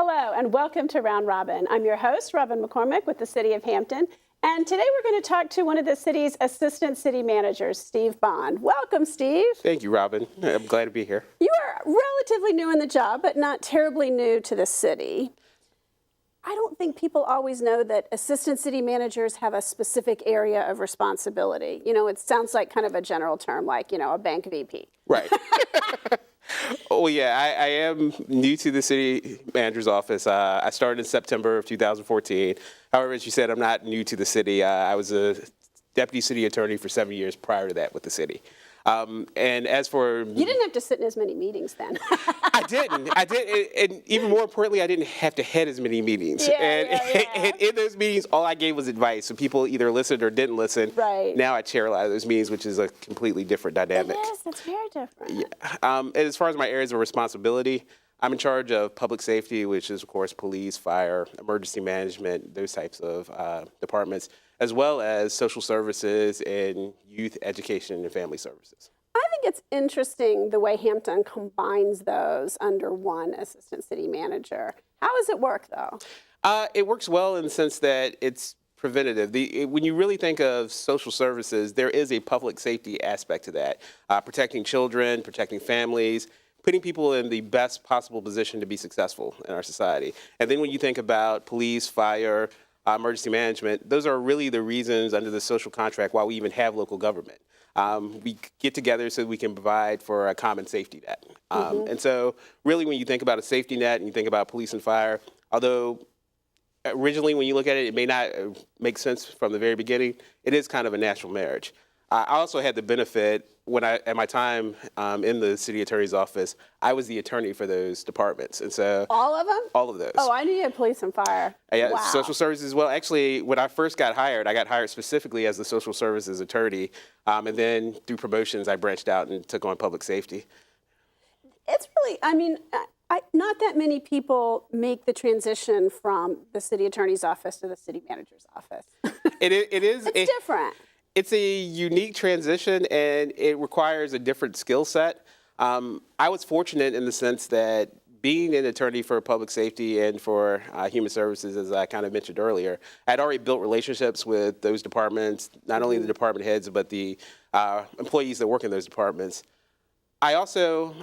Hello and welcome to Round Robin. I'm your host, Robin McCormick with the City of Hampton. And today we're going to talk to one of the city's assistant city managers, Steve Bond. Welcome, Steve. Thank you, Robin. I'm glad to be here. You are relatively new in the job, but not terribly new to the city. I don't think people always know that assistant city managers have a specific area of responsibility. You know, it sounds like kind of a general term, like, a bank VP. Right. Oh, yeah, I am new to the city manager's office. I started in September of 2014. However, as you said, I'm not new to the city. I was a deputy city attorney for 7 years prior to that with the city. And as for... You didn't have to sit in as many meetings then. I didn't. And even more importantly, I didn't have to head as many meetings. And in those meetings, all I gave was advice. So people either listened or didn't listen. Right. Now I chair a lot of those meetings, which is a completely different dynamic. It is. It's very different. Yeah. And as far as my areas of responsibility, I'm in charge of public safety, which is, of course, police, fire, emergency management, those types of departments, as well as social services and youth education and family services. I think it's interesting the way Hampton combines those under one assistant city manager. How does it work, though? It works well in the sense that it's preventative. When you really think of social services, there is a public safety aspect to that, protecting children, protecting families, putting people in the best possible position to be successful in our society. And then when you think about police, fire, emergency management, those are really the reasons under the social contract why we even have local government. We get together so we can provide for a common safety net. And so really when you think about a safety net and you think about police and fire, although originally when you look at it, it may not make sense from the very beginning, it is kind of a natural marriage. I also had the benefit when at my time in the city attorney's office, I was the attorney for those departments. And so all of them? All of those. Oh, I knew you had police and fire. Yeah, wow. Social services as well. Actually, when I first got hired, I got hired specifically as the social services attorney. And then through promotions, I branched out and took on public safety. It's really, not that many people make the transition from the city attorney's office to the city manager's office. It is. It's different. It's a unique transition, and it requires a different skill set. I was fortunate in the sense that being an attorney for public safety and for human services, as I kind of mentioned earlier, I'd already built relationships with those departments, not only the department heads, but the employees that work in those departments. I also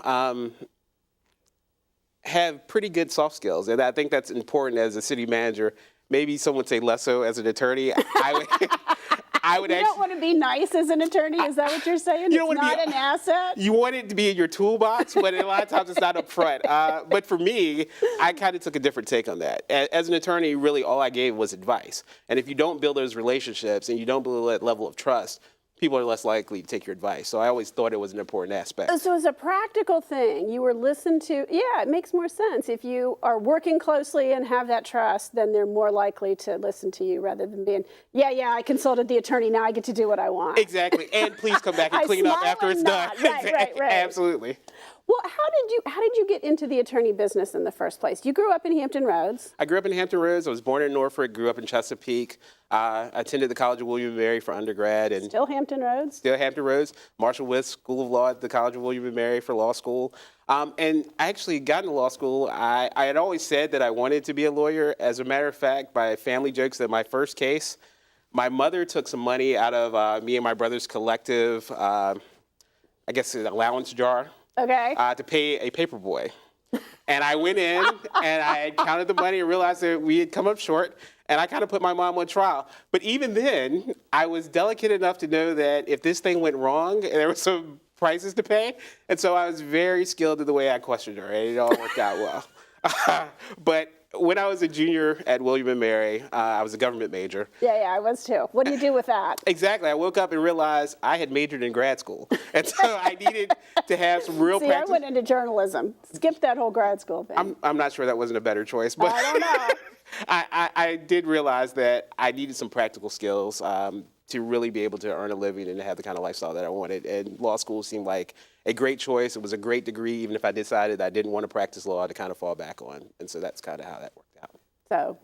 have pretty good soft skills, and I think that's important as a city manager. Maybe some would say less so as an attorney. I would you don't want to be nice as an attorney? Is that what you're saying? It's not an asset? You want it to be in your toolbox, but a lot of times it's not up front. But for me, I kind of took a different take on that. As an attorney, really all I gave was advice. And if you don't build those relationships and you don't build that level of trust, people are less likely to take your advice. So I always thought it was an important aspect. So as a practical thing, you were listened to. Yeah, it makes more sense. If you are working closely and have that trust, then they're more likely to listen to you rather than being, yeah, I consulted the attorney, now I get to do what I want. Exactly, and please come back and clean up after it's done. Right. Absolutely. Well, how did you get into the attorney business in the first place? You grew up in Hampton Roads. I grew up in Hampton Roads. I was born in Norfolk, grew up in Chesapeake. I attended the College of William & Mary for undergrad. And still Hampton Roads? Still Hampton Roads. Marshall West School of Law at the College of William & Mary for law school. And I actually got into law school. I had always said that I wanted to be a lawyer. As a matter of fact, my family jokes that my first case, my mother took some money out of me and my brother's collective, an allowance jar. Okay. To pay a paper boy. And I went in and I had counted the money and realized that we had come up short, and I kind of put my mom on trial. But even then, I was delicate enough to know that if this thing went wrong, there were some prices to pay. And so I was very skilled in the way I questioned her, and it all worked out well. But when I was a junior at William & Mary, I was a government major. Yeah, I was too. What do you do with that? Exactly. I woke up and realized I had majored in grad school. And so I needed to have some real practice. I went into journalism. Skip that whole grad school thing. I'm not sure that wasn't a better choice. But I don't know. I did realize that I needed some practical skills to really be able to earn a living and to have the kind of lifestyle that I wanted. And law school seemed like a great choice. It was a great degree, even if I decided I didn't want to practice law, to kind of fall back on. And so that's kind of how that worked out. So,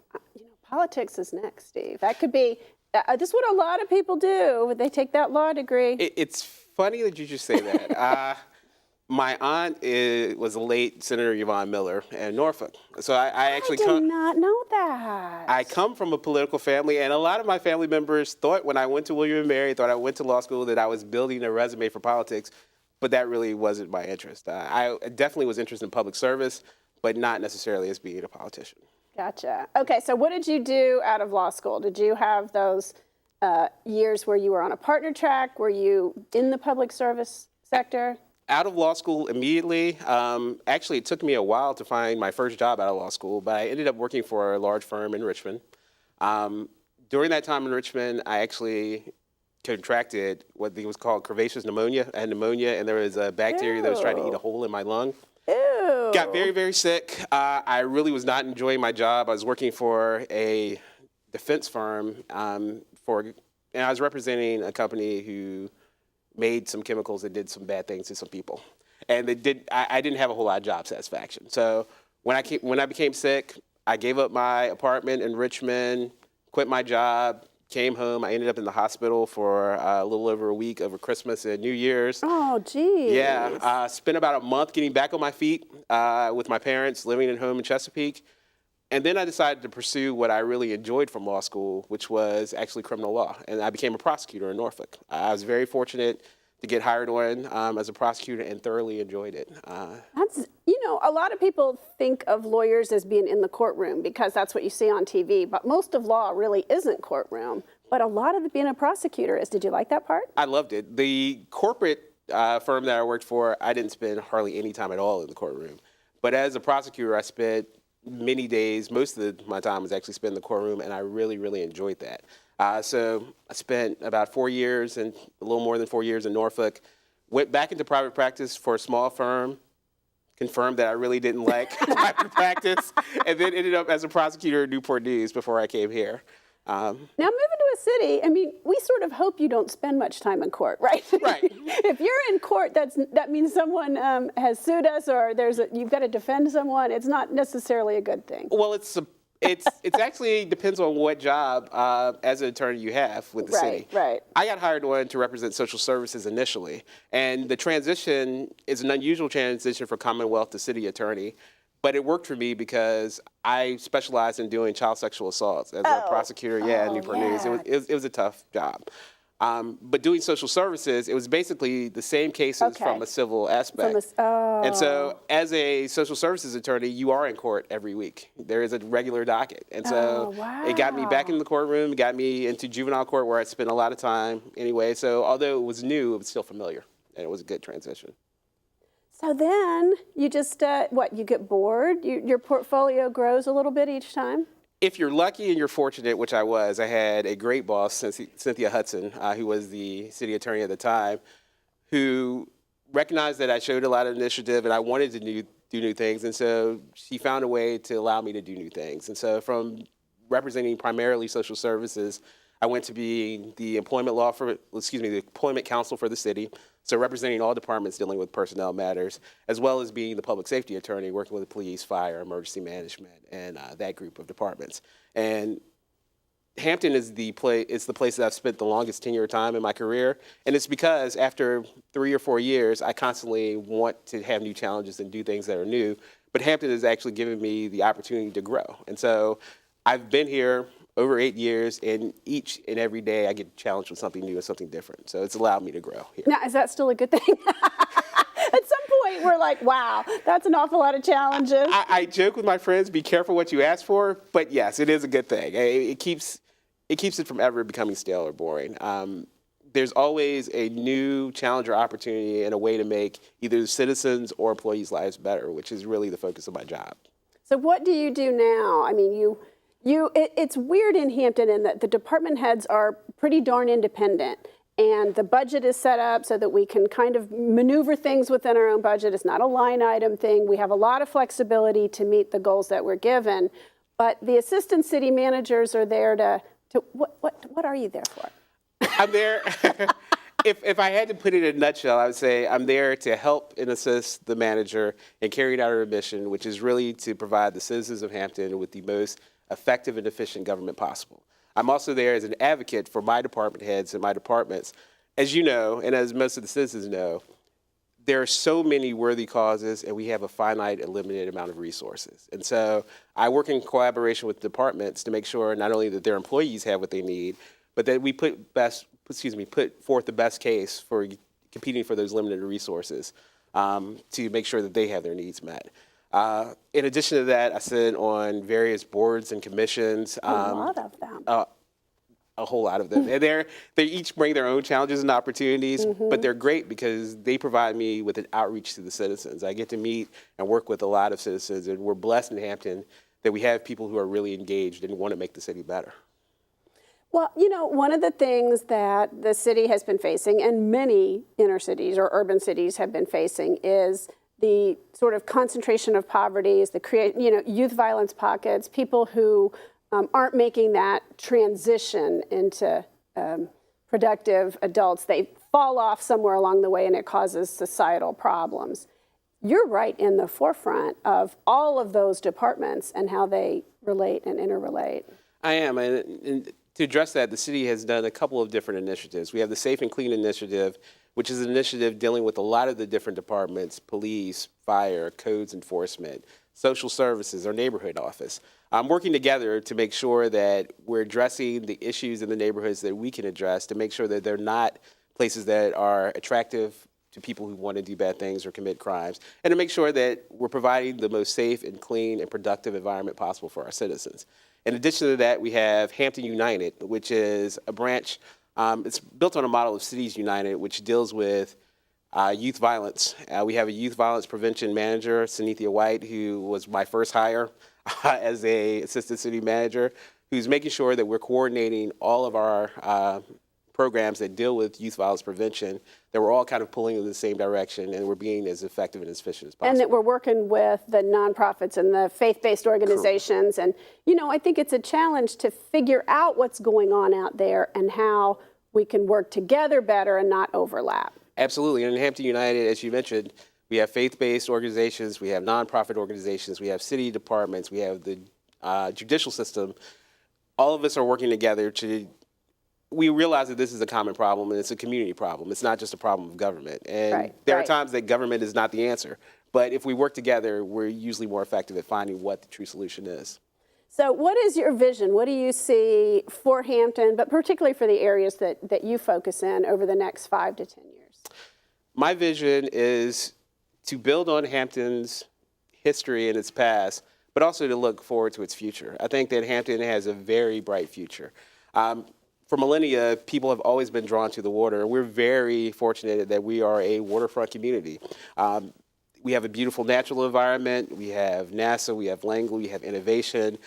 politics is next, Steve. That could be, this is what a lot of people do. They take that law degree. It's funny that you just say that. My aunt was the late Senator Yvonne Miller in Norfolk. So I actually I did not know that. I come from a political family, and a lot of my family members thought when I went to William & Mary, thought I went to law school, that I was building a resume for politics, but that really wasn't my interest. I definitely was interested in public service, but not necessarily as being a politician. Gotcha. Okay, so what did you do out of law school? Did you have those years where you were on a partner track? Were you in the public service sector? Out of law school immediately. Actually, it took me a while to find my first job out of law school, but I ended up working for a large firm in Richmond. During that time in Richmond, I actually contracted what was called curvaceous pneumonia. I had pneumonia, and there was a bacteria that was trying to eat a hole in my lung. Ew. Got very, very sick. I really was not enjoying my job. I was working for a defense firm, and I was representing a company who made some chemicals that did some bad things to some people. And I didn't have a whole lot of job satisfaction. So when I became sick, I gave up my apartment in Richmond, quit my job, came home. I ended up in the hospital for a little over a week over Christmas and New Year's. Oh, geez. Yeah, spent about a month getting back on my feet with my parents, living at home in Chesapeake. And then I decided to pursue what I really enjoyed from law school, which was actually criminal law. And I became a prosecutor in Norfolk. I was very fortunate to get hired on as a prosecutor and thoroughly enjoyed it. That's, a lot of people think of lawyers as being in the courtroom because that's what you see on TV, but most of law really isn't courtroom. But a lot of being a prosecutor is. Did you like that part? I loved it. The corporate firm that I worked for, I didn't spend hardly any time at all in the courtroom. But as a prosecutor, I spent many days, most of my time was actually spent in the courtroom, and I really, really enjoyed that. So I spent about 4 years and a little more than 4 years in Norfolk, went back into private practice for a small firm, confirmed that I really didn't like private practice, and then ended up as a prosecutor at Newport News before I came here. Now, moving to a city, we sort of hope you don't spend much time in court, right? Right. If you're in court, that means someone has sued us, or you've got to defend someone. It's not necessarily a good thing. Well, it's actually depends on what job as an attorney you have with the city. Right. I got hired on to represent social services initially, and the transition is an unusual transition for Commonwealth to city attorney. But it worked for me because I specialized in doing child sexual assaults as a prosecutor. In Newport News. It was a tough job. But doing social services, it was basically the same cases from a civil aspect. And so as a social services attorney, you are in court every week. There is a regular docket. And so it got me back in the courtroom, it got me into juvenile court where I spent a lot of time anyway. So although it was new, it was still familiar. And it was a good transition. So then you just, you get bored? Your portfolio grows a little bit each time? If you're lucky and you're fortunate, which I was, I had a great boss, Cynthia Hudson, who was the city attorney at the time, who recognized that I showed a lot of initiative and I wanted to do new things. And so she found a way to allow me to do new things. And so from representing primarily social services, I went to be the employment counsel for the city. So representing all departments dealing with personnel matters, as well as being the public safety attorney, working with the police, fire, emergency management, and that group of departments. And Hampton is the place that I've spent the longest tenure of time in my career. And it's because after 3 or 4 years, I constantly want to have new challenges and do things that are new. But Hampton has actually given me the opportunity to grow. And so I've been here over 8 years, and each and every day I get challenged with something new and something different. So it's allowed me to grow here. Now, is that still a good thing? At some point, we're like, wow, that's an awful lot of challenges. I joke with my friends, be careful what you ask for, but yes, it is a good thing. It keeps it from ever becoming stale or boring. There's always a new challenge or opportunity and a way to make either citizens or employees' lives better, which is really the focus of my job. So what do you do now? It's weird in Hampton in that the department heads are pretty darn independent, and the budget is set up so that we can kind of maneuver things within our own budget. It's not a line item thing. We have a lot of flexibility to meet the goals that we're given, but the assistant city managers are there to what are you there for? I'm there. If I had to put it in a nutshell, I would say I'm there to help and assist the manager in carrying out our mission, which is really to provide the citizens of Hampton with the most effective and efficient government possible. I'm also there as an advocate for my department heads and my departments. As you know, and as most of the citizens know, there are so many worthy causes, and we have a finite and limited amount of resources. And so I work in collaboration with departments to make sure not only that their employees have what they need, but that we put forth the best case for competing for those limited resources to make sure that they have their needs met. In addition to that, I sit on various boards and commissions. A lot of them. A whole lot of them. And they each bring their own challenges and opportunities, but they're great because they provide me with an outreach to the citizens. I get to meet and work with a lot of citizens, and we're blessed in Hampton that we have people who are really engaged and want to make the city better. Well, one of the things that the city has been facing, and many inner cities or urban cities have been facing, is the sort of concentration of poverty, is the youth violence pockets, people who aren't making that transition into productive adults. They fall off somewhere along the way, and it causes societal problems. You're right in the forefront of all of those departments and how they relate and interrelate. I am, and to address that, the city has done a couple of different initiatives. We have the Safe and Clean initiative, which is an initiative dealing with a lot of the different departments: police, fire, codes enforcement, social services, our neighborhood office. Working together to make sure that we're addressing the issues in the neighborhoods that we can address, to make sure that they're not places that are attractive to people who want to do bad things or commit crimes, and to make sure that we're providing the most safe and clean and productive environment possible for our citizens. In addition to that, we have Hampton United, which is a branch. It's built on a model of Cities United, which deals with youth violence. We have a youth violence prevention manager, Sanithia White, who was my first hire as a assistant city manager, who's making sure that we're coordinating all of our programs that deal with youth violence prevention, that we're all kind of pulling in the same direction, and we're being as effective and as efficient as possible. And that we're working with the nonprofits and the faith-based organizations. Correct. And, I think it's a challenge to figure out what's going on out there and how we can work together better and not overlap. Absolutely. And in Hampton United, as you mentioned, we have faith-based organizations, we have nonprofit organizations, we have city departments, we have the judicial system. All of us are working together we realize that this is a common problem, and it's a community problem. It's not just a problem of government. And there are times that government is not the answer. But if we work together, we're usually more effective at finding what the true solution is. So what is your vision? What do you see for Hampton, but particularly for the areas that you focus in over the next 5 to 10 years? My vision is to build on Hampton's history and its past, but also to look forward to its future. I think that Hampton has a very bright future. For millennia, people have always been drawn to the water. We're very fortunate that we are a waterfront community. We have a beautiful natural environment. We have NASA, we have Langley, we have innovation.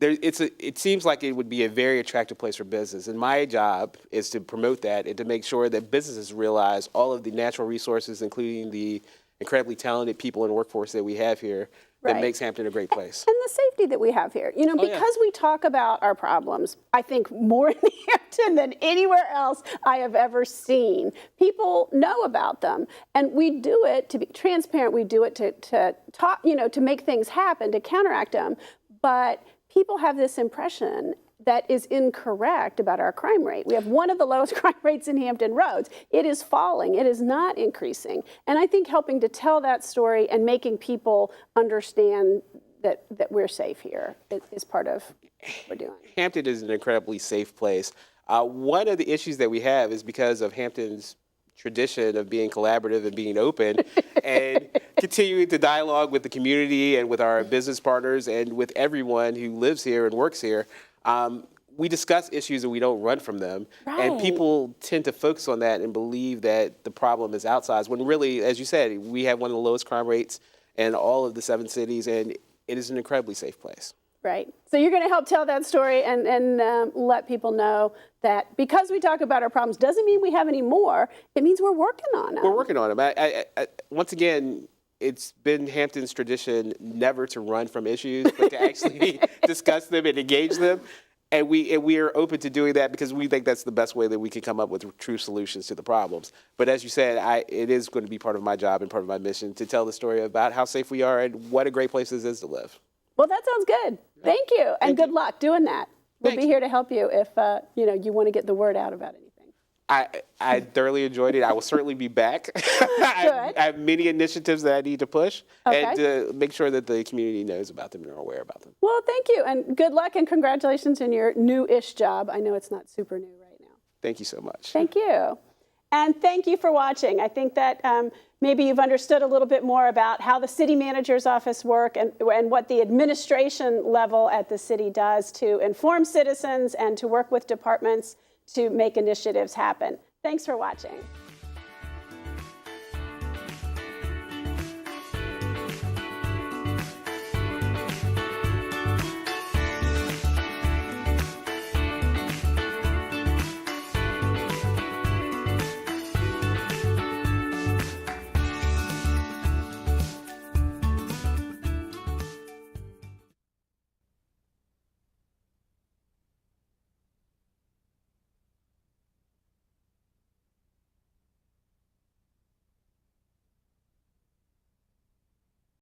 It seems like it would be a very attractive place for business. And my job is to promote that and to make sure that businesses realize all of the natural resources, including the incredibly talented people in the workforce that we have here, that makes Hampton a great place. And the safety that we have here. Because we talk about our problems, I think more in Hampton than anywhere else I have ever seen. People know about them. And we do it to be transparent. We do it to talk, to make things happen, to counteract them. But people have this impression that is incorrect about our crime rate. We have one of the lowest crime rates in Hampton Roads. It is falling. It is not increasing. And I think helping to tell that story and making people understand that we're safe here is part of what we're doing. Hampton is an incredibly safe place. One of the issues that we have is because of Hampton's tradition of being collaborative and being open and continuing to dialogue with the community and with our business partners and with everyone who lives here and works here. We discuss issues and we don't run from them. Right. And people tend to focus on that and believe that the problem is outsized, when really, as you said, we have one of the lowest crime rates in all of the 7 cities, and it is an incredibly safe place. Right. So you're going to help tell that story and let people know that because we talk about our problems doesn't mean we have any more. It means we're working on them. We're working on them. Once again, it's been Hampton's tradition never to run from issues, but to actually discuss them and engage them. And we are open to doing that because we think that's the best way that we can come up with true solutions to the problems. But as you said, it is going to be part of my job and part of my mission to tell the story about how safe we are and what a great place this is to live. Well, that sounds good. Thank you. And good luck doing that. We'll be here to help you if you want to get the word out about anything. I thoroughly enjoyed it. I will certainly be back. I have many initiatives that I need to push and to make sure that the community knows about them and are aware about them. Well, thank you, and good luck and congratulations in your new-ish job. I know it's not super new right now. Thank you so much. Thank you. And thank you for watching. I think that maybe you've understood a little bit more about how the city manager's office works and what the administration level at the city does to inform citizens and to work with departments to make initiatives happen. Thanks for watching.